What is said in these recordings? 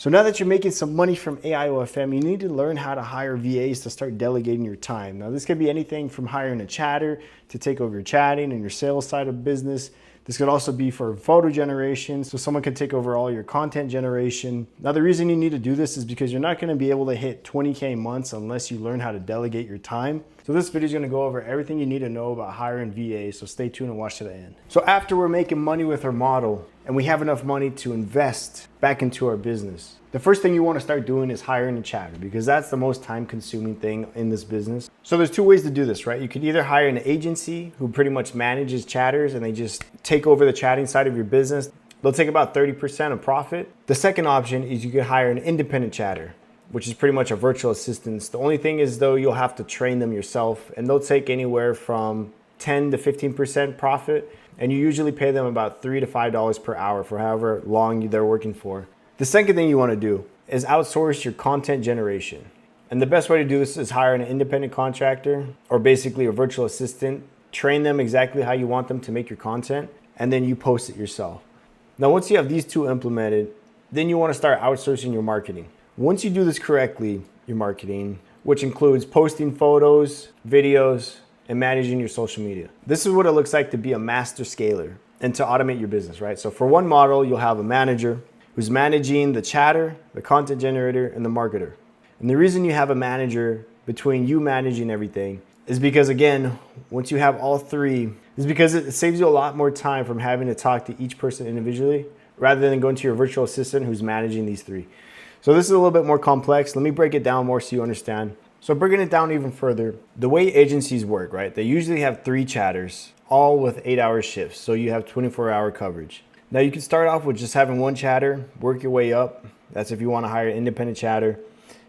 So now that you're making some money from Ai Ofm, you need to learn how to hire VAs to start delegating your time. Now this could be anything from hiring a chatter to take over your chatting and your sales side of business. This could also be for photo generation, so someone can take over all your content generation. Now the reason you need to do this is because you're not gonna be able to hit 20K months unless you learn how to delegate your time. So this video is gonna go over everything you need to know about hiring VAs, so stay tuned and watch to the end. So after we're making money with our model and we have enough money to invest back into our business, the first thing you wanna start doing is hiring a chatter, because that's the most time consuming thing in this business. So there's two ways to do this, right? You could either hire an agency who pretty much manages chatters and they just take over the chatting side of your business. They'll take about 30% of profit. The second option is you could hire an independent chatter, which is pretty much a virtual assistant. The only thing is though, you'll have to train them yourself and they'll take anywhere from 10 to 15% profit. And you usually pay them about $3 to $5 per hour for however long they're working for. The second thing you want to do is outsource your content generation. And the best way to do this is hire an independent contractor or basically a virtual assistant, train them exactly how you want them to make your content, and then you post it yourself. Now, once you have these two implemented, then you want to start outsourcing your marketing. Once you do this correctly, your marketing, which includes posting photos, videos, and managing your social media. This is what it looks like to be a master scaler and to automate your business, right? So for one model, you'll have a manager who's managing the chatter, the content generator, and the marketer. And the reason you have a manager between you managing everything is because, again, once you have all three, is because it saves you a lot more time from having to talk to each person individually rather than going to your virtual assistant who's managing these three. So this is a little bit more complex. Let me break it down more so you understand. So breaking it down even further, the way agencies work, right? They usually have 3 chatters, all with 8-hour shifts. So you have 24-hour coverage. Now you can start off with just having one chatter, work your way up. That's if you want to hire an independent chatter.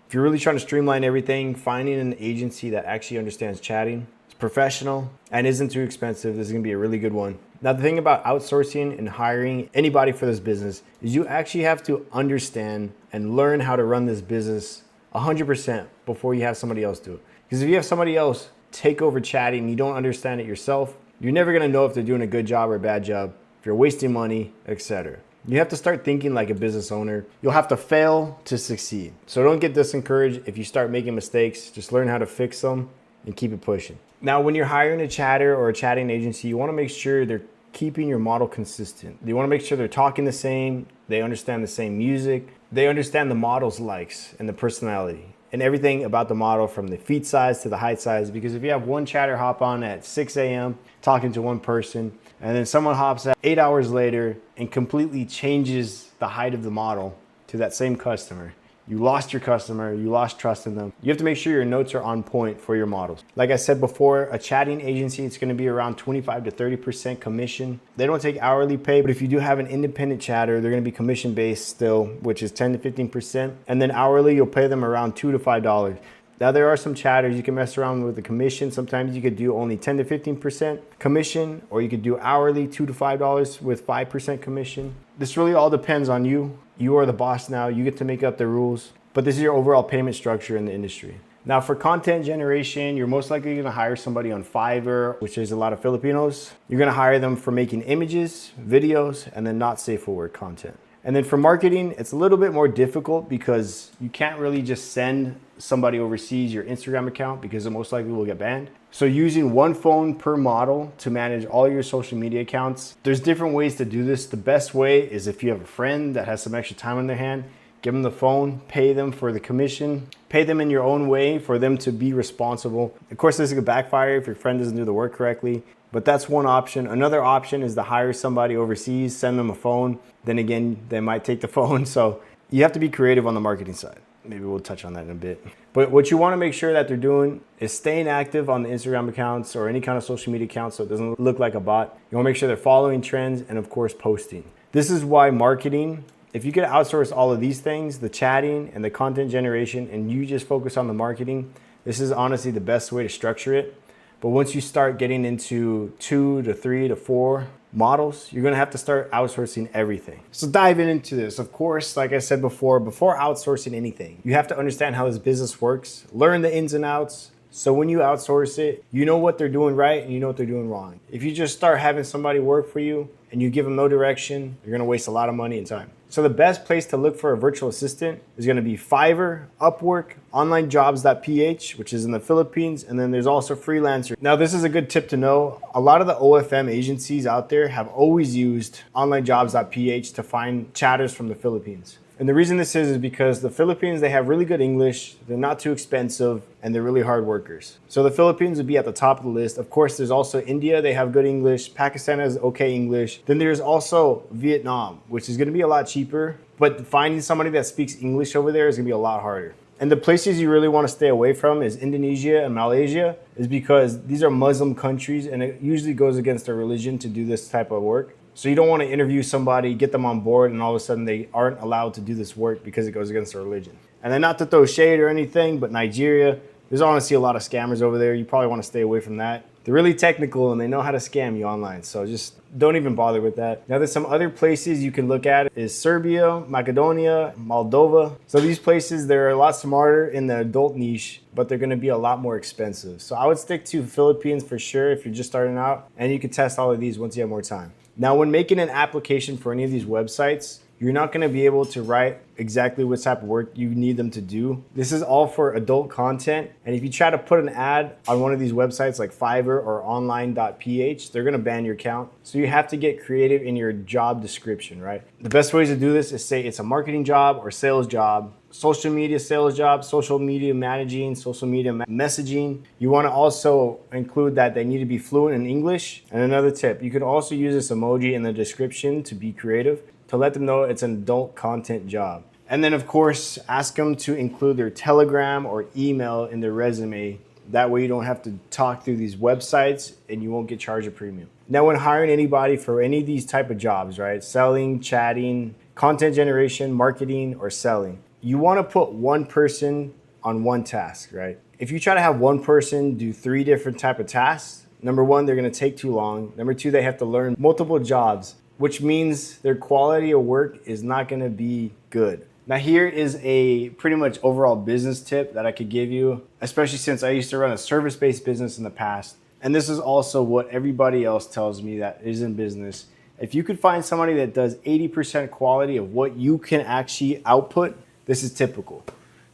If you're really trying to streamline everything, finding an agency that actually understands chatting, is professional, and isn't too expensive, this is going to be a really good one. Now the thing about outsourcing and hiring anybody for this business is you actually have to understand and learn how to run this business 100% before you have somebody else do it. Because if you have somebody else take over chatting and you don't understand it yourself, you're never going to know if they're doing a good job or a bad job, if you're wasting money, etc. You have to start thinking like a business owner. You'll have to fail to succeed. So don't get discouraged if you start making mistakes. Just learn how to fix them and keep it pushing. Now, when you're hiring a chatter or a chatting agency, you want to make sure they're keeping your model consistent. You want to make sure they're talking the same, they understand the same music, they understand the model's likes and the personality and everything about the model from the feet size to the height size. Because if you have one chatter hop on at 6 a.m. talking to one person, and then someone hops out 8 hours later and completely changes the height of the model to that same customer, you lost your customer, you lost trust in them. You have to make sure your notes are on point for your models. Like I said before, a chatting agency, it's gonna be around 25 to 30% commission. They don't take hourly pay, but if you do have an independent chatter, they're gonna be commission based still, which is 10 to 15%. And then hourly, you'll pay them around $2 to $5. Now there are some chatters you can mess around with the commission. Sometimes you could do only 10 to 15% commission, or you could do hourly $2 to $5 with 5% commission. This really all depends on you. You are the boss now, you get to make up the rules, but this is your overall payment structure in the industry. Now for content generation, you're most likely gonna hire somebody on Fiverr, which is a lot of Filipinos. You're gonna hire them for making images, videos, and then not safe for work content. And then for marketing, it's a little bit more difficult because you can't really just send somebody overseas your Instagram account because it most likely will get banned. So using one phone per model to manage all your social media accounts, there's different ways to do this. The best way is if you have a friend that has some extra time on their hand, give them the phone, pay them for the commission, pay them in your own way for them to be responsible. Of course, this could backfire if your friend doesn't do the work correctly, but that's one option. Another option is to hire somebody overseas, send them a phone. Then again, they might take the phone. So you have to be creative on the marketing side. Maybe we'll touch on that in a bit. But what you want to make sure that they're doing is staying active on the Instagram accounts or any kind of social media accounts so it doesn't look like a bot. You want to make sure they're following trends and of course posting. This is why marketing, if you could outsource all of these things, the chatting and the content generation, and you just focus on the marketing, this is honestly the best way to structure it. But once you start getting into 2 to 3 to 4 models, you're gonna have to start outsourcing everything. So diving into this, of course, like I said before outsourcing anything, you have to understand how this business works, learn the ins and outs, so when you outsource it, you know what they're doing right and you know what they're doing wrong. If you just start having somebody work for you and you give them no direction, you're gonna waste a lot of money and time. So the best place to look for a virtual assistant is going to be Fiverr, Upwork, onlinejobs.ph, which is in the Philippines, and then there's also Freelancer. Now this is a good tip to know. A lot of the OFM agencies out there have always used onlinejobs.ph to find chatters from the Philippines. And the reason this is because the Philippines, they have really good English, they're not too expensive, and they're really hard workers. So the Philippines would be at the top of the list. Of course, there's also India, they have good English. Pakistan has okay English. Then there's also Vietnam, which is gonna be a lot cheaper, but finding somebody that speaks English over there is gonna be a lot harder. And the places you really wanna stay away from is Indonesia and Malaysia, is because these are Muslim countries and it usually goes against their religion to do this type of work. So you don't want to interview somebody, get them on board, and all of a sudden they aren't allowed to do this work because it goes against their religion. And then not to throw shade or anything, but Nigeria, there's honestly a lot of scammers over there. You probably want to stay away from that. They're really technical and they know how to scam you online. So just don't even bother with that. Now there's some other places you can look at is Serbia, Macedonia, Moldova. So these places, they're a lot smarter in the adult niche, but they're going to be a lot more expensive. So I would stick to Philippines for sure if you're just starting out, and you can test all of these once you have more time. Now, when making an application for any of these websites, you're not going to be able to write exactly what type of work you need them to do. This is all for adult content. And if you try to put an ad on one of these websites like Fiverr or online.ph, they're going to ban your account. So you have to get creative in your job description, right? The best ways to do this is say it's a marketing job or sales job, social media sales job, social media managing, social media messaging. You want to also include that they need to be fluent in English. And another tip, you could also use this emoji in the description to be creative, to let them know it's an adult content job. And then of course, ask them to include their Telegram or email in their resume. That way you don't have to talk through these websites and you won't get charged a premium. Now when hiring anybody for any of these type of jobs, right? Selling, chatting, content generation, marketing, or selling, you want to put one person on one task, right? If you try to have one person do 3 different type of tasks, number one, they're going to take too long. Number two, they have to learn multiple jobs, which means their quality of work is not going to be good. Now here is a pretty much overall business tip that I could give you, especially since I used to run a service-based business in the past. And this is also what everybody else tells me that is in business. If you could find somebody that does 80% quality of what you can actually output, this is typical.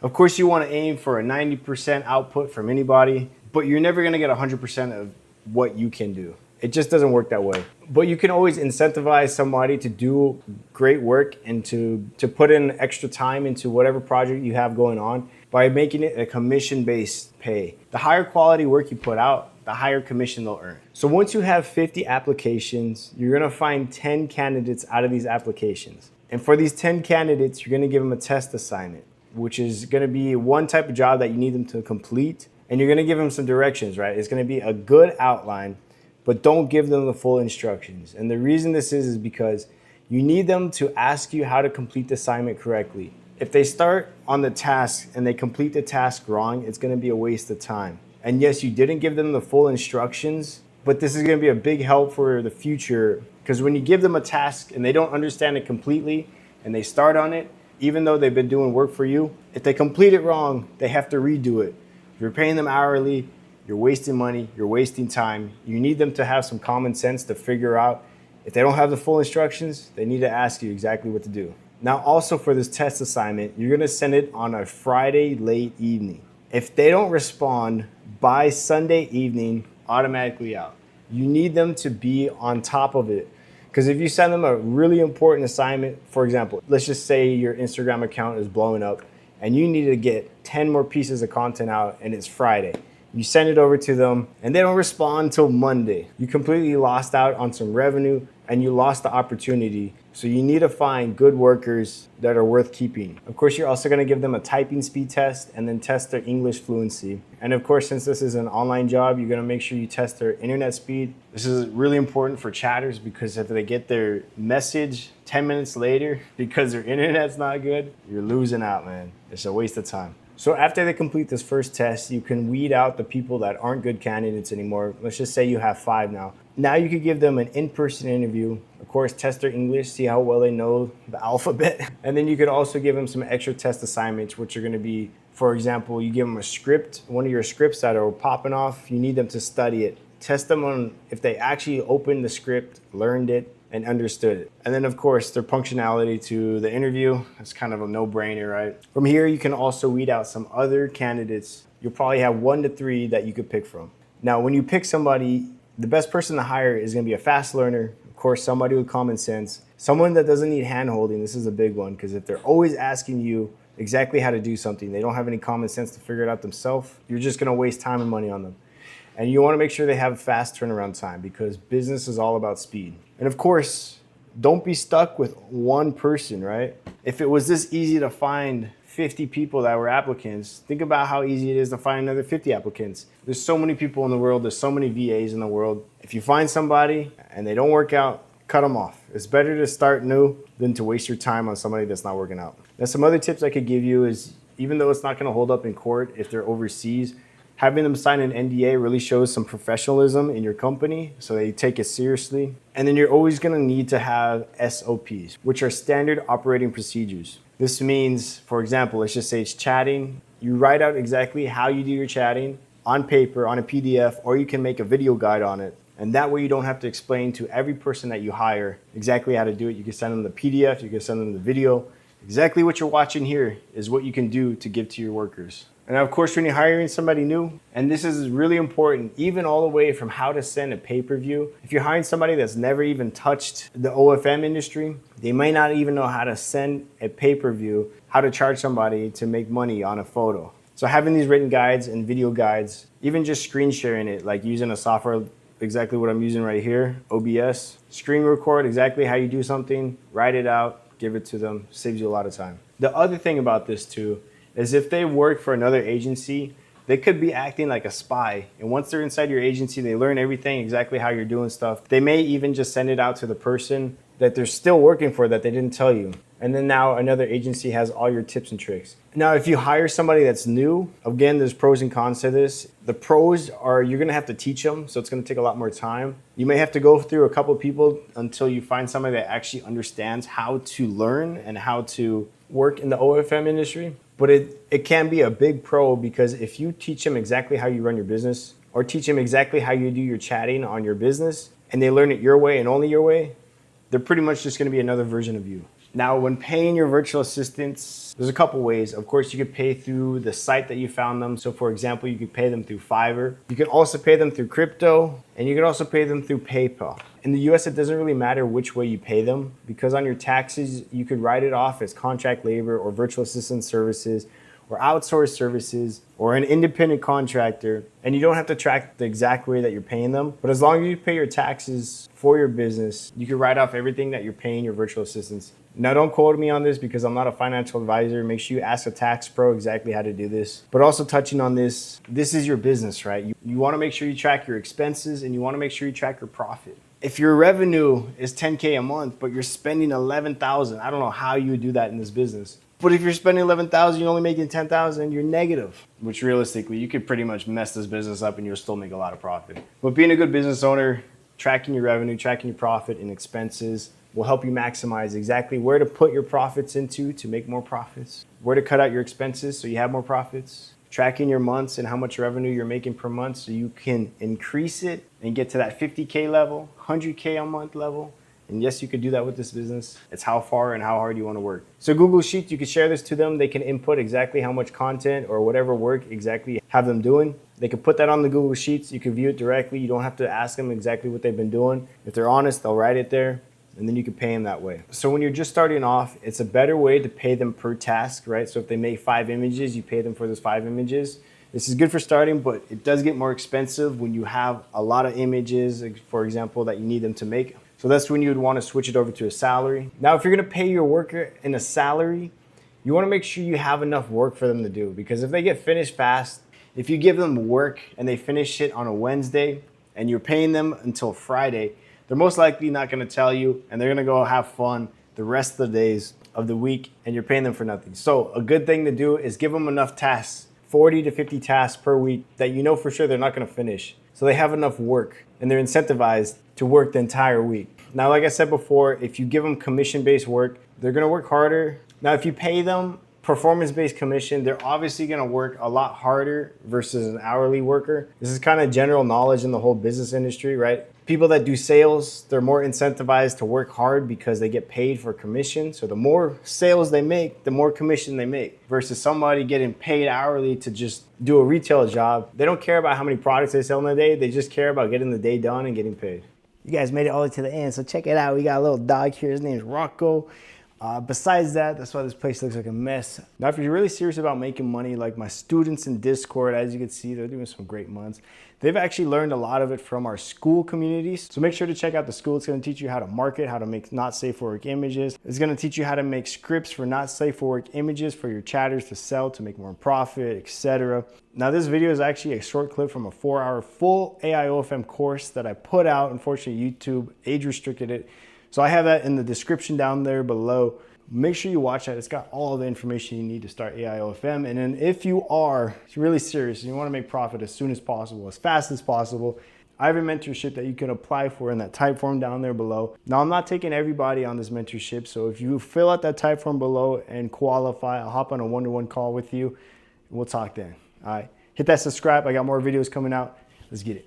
Of course, you want to aim for a 90% output from anybody, but you're never going to get 100% of what you can do. It just doesn't work that way. But you can always incentivize somebody to do great work and to put in extra time into whatever project you have going on by making it a commission-based pay. The higher quality work you put out, the higher commission they'll earn. So once you have 50 applications, you're gonna find 10 candidates out of these applications. And for these 10 candidates, you're gonna give them a test assignment, which is gonna be one type of job that you need them to complete. And you're gonna give them some directions, right? It's gonna be a good outline, but don't give them the full instructions. And the reason this is because you need them to ask you how to complete the assignment correctly. If they start on the task and they complete the task wrong, it's gonna be a waste of time. And yes, you didn't give them the full instructions, but this is gonna be a big help for the future, because when you give them a task and they don't understand it completely and they start on it, even though they've been doing work for you, if they complete it wrong, they have to redo it. You're paying them hourly, you're wasting money, you're wasting time. You need them to have some common sense to figure out if they don't have the full instructions, they need to ask you exactly what to do. Now also for this test assignment, you're gonna send it on a Friday late evening. If they don't respond by Sunday evening, automatically out. You need them to be on top of it. Because if you send them a really important assignment, for example, let's just say your Instagram account is blowing up and you need to get 10 more pieces of content out and it's Friday. You send it over to them and they don't respond until Monday. You completely lost out on some revenue and you lost the opportunity. So you need to find good workers that are worth keeping. Of course, you're also gonna give them a typing speed test and then test their English fluency. And of course, since this is an online job, you're gonna make sure you test their internet speed. This is really important for chatters because if they get their message 10 minutes later because their internet's not good, you're losing out, man. It's a waste of time. So after they complete this first test, you can weed out the people that aren't good candidates anymore. Let's just say you have 5 now. Now you could give them an in-person interview. Of course, test their English, see how well they know the alphabet. And then you could also give them some extra test assignments, which are gonna be, for example, you give them a script, one of your scripts that are popping off, you need them to study it. Test them on if they actually opened the script, learned it, and understood it. And then of course their punctuality to the interview, that's kind of a no-brainer, right? From here, you can also weed out some other candidates. You'll probably have 1 to 3 that you could pick from. Now, when you pick somebody, the best person to hire is gonna be a fast learner, of course, somebody with common sense, someone that doesn't need hand-holding. This is a big one, because if they're always asking you exactly how to do something, they don't have any common sense to figure it out themselves, you're just gonna waste time and money on them. And you wanna make sure they have a fast turnaround time, because business is all about speed. And of course, don't be stuck with one person, right? If it was this easy to find 50 people that were applicants, think about how easy it is to find another 50 applicants. There's so many people in the world, there's so many VAs in the world. If you find somebody and they don't work out, cut them off. It's better to start new than to waste your time on somebody that's not working out. Now, some other tips I could give you is, even though it's not gonna hold up in court if they're overseas, having them sign an NDA really shows some professionalism in your company, so they take it seriously. And then you're always gonna need to have SOPs, which are standard operating procedures. This means, for example, let's just say it's chatting. You write out exactly how you do your chatting on paper, on a PDF, or you can make a video guide on it. And that way you don't have to explain to every person that you hire exactly how to do it. You can send them the PDF, you can send them the video. Exactly what you're watching here is what you can do to give to your workers. And of course, when you're hiring somebody new, and this is really important, even all the way from how to send a pay-per-view. If you're hiring somebody that's never even touched the OFM industry, they might not even know how to send a pay-per-view, how to charge somebody to make money on a photo. So having these written guides and video guides, even just screen sharing it, like using a software, exactly what I'm using right here, OBS, screen record exactly how you do something, write it out, give it to them, saves you a lot of time. The other thing about this too, is if they work for another agency, they could be acting like a spy. And once they're inside your agency, they learn everything, exactly how you're doing stuff. They may even just send it out to the person that they're still working for that they didn't tell you. And then now another agency has all your tips and tricks. Now, if you hire somebody that's new, again, there's pros and cons to this. The pros are you're gonna have to teach them, so it's gonna take a lot more time. You may have to go through a couple of people until you find somebody that actually understands how to learn and how to work in the OFM industry. But it can be a big pro, because if you teach them exactly how you run your business, or teach them exactly how you do your chatting on your business, and they learn it your way and only your way, they're pretty much just gonna be another version of you. Now, when paying your virtual assistants, there's a couple ways. Of course, you could pay through the site that you found them. So for example, you could pay them through Fiverr. You can also pay them through crypto, and you can also pay them through PayPal. In the US, it doesn't really matter which way you pay them, because on your taxes, you could write it off as contract labor or virtual assistant services or outsourced services or an independent contractor, and you don't have to track the exact way that you're paying them. But as long as you pay your taxes for your business, you can write off everything that you're paying your virtual assistants. Now, don't quote me on this because I'm not a financial advisor. Make sure you ask a tax pro exactly how to do this. But also touching on this is your business, right? You wanna make sure you track your expenses, and you wanna make sure you track your profit. If your revenue is 10K a month, but you're spending 11,000, I don't know how you would do that in this business. But if you're spending 11,000, you're only making 10,000, you're negative, which realistically, you could pretty much mess this business up and you'll still make a lot of profit. But being a good business owner, tracking your revenue, tracking your profit and expenses will help you maximize exactly where to put your profits into to make more profits, where to cut out your expenses so you have more profits, tracking your months and how much revenue you're making per month so you can increase it and get to that 50K level, 100K a month level. And yes, you could do that with this business. It's how far and how hard you want to work. So Google Sheets, you can share this to them. They can input exactly how much content or whatever work exactly have them doing. They can put that on the Google Sheets. You can view it directly. You don't have to ask them exactly what they've been doing. If they're honest, they'll write it there, and then you can pay them that way. So when you're just starting off, it's a better way to pay them per task, right? So if they make 5 images, you pay them for those 5 images. This is good for starting, but it does get more expensive when you have a lot of images, for example, that you need them to make. So that's when you would want to switch it over to a salary. Now, if you're going to pay your worker in a salary, you want to make sure you have enough work for them to do, because if they get finished fast, if you give them work and they finish it on a Wednesday and you're paying them until Friday, they're most likely not going to tell you, and they're going to go have fun the rest of the days of the week, and you're paying them for nothing. So a good thing to do is give them enough tasks, 40 to 50 tasks per week that you know for sure they're not going to finish. So they have enough work and they're incentivized to work the entire week. Now, like I said before, if you give them commission-based work, they're gonna work harder. Now, if you pay them performance-based commission, they're obviously gonna work a lot harder versus an hourly worker. This is kind of general knowledge in the whole business industry, right? People that do sales, they're more incentivized to work hard because they get paid for commission. So the more sales they make, the more commission they make, versus somebody getting paid hourly to just do a retail job. They don't care about how many products they sell in a day. They just care about getting the day done and getting paid. You guys made it all the way to the end, so check it out. We got a little dog here. His name's Rocco. Besides that, that's why this place looks like a mess. Now, if you're really serious about making money, like my students in Discord, as you can see, they're doing some great months. They've actually learned a lot of it from our school communities. So make sure to check out the school. It's going to teach you how to market, how to make not safe for work images. It's going to teach you how to make scripts for not safe for work images for your chatters to sell, to make more profit, etc. Now, this video is actually a short clip from a 4-hour full Ai Ofm course that I put out. Unfortunately, YouTube age restricted it. So I have that in the description down there below. Make sure you watch that. It's got all the information you need to start Ai Ofm. And then if you are really serious and you want to make profit as soon as possible, as fast as possible, I have a mentorship that you can apply for in that type form down there below. Now, I'm not taking everybody on this mentorship. So if you fill out that type form below and qualify, I'll hop on a one-to-one call with you. And we'll talk then. All right. Hit that subscribe. I got more videos coming out. Let's get it.